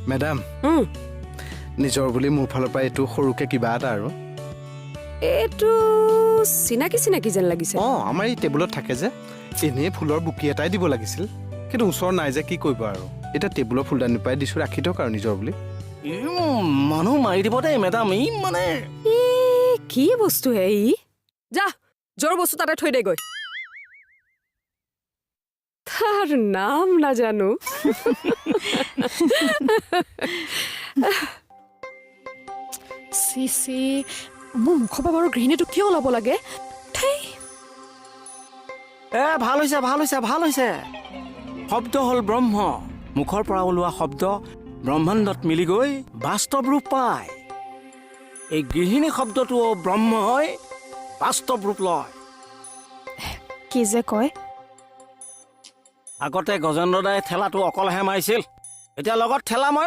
madam নিজৰ বুলি মোৰ ফালৰ পৰা এইটো সৰুকে কিবা এটা আৰু এইটো চিনাকি চিনাকি যেন লাগিছে আমাৰ এই টেবুলত থাকে যে এনেই ফুলৰ বুকি এটাই দিব লাগিছিল কিন্তু ওচৰ নাই যে কি কৰিব আৰু এটা টেবুলৰ ফুলদানি পাই দিছো ৰাখি থওক আৰু নিজৰ বুলি মানুহ মাৰি দিব দেই মেডাম ই মানে কি বস্তু হে ই যা জোৰ বস্তু তাতে থৈ দেগৈ তাৰ নাম নাজানো চি মোৰ মুখৰ পৰা বাৰু ঘৃণীটো কিয় ওলাব লাগে ভাল হৈছে শব্দ হ'ল ব্ৰহ্ম মুখৰ পৰা ওলোৱা শব্দ ব্ৰহ্মাণ্ডত মিলি গৈ বাস্তৱ ৰূপ পায় এই গৃহিণী শব্দটোও ব্ৰহ্ম হৈ বাস্তৱ ৰূপ লয় কি যে কয় আগতে গজেন্দ্ৰ দাই ঠেলাটো অকলেহে মাৰিছিল এতিয়া লগত ঠেলা মই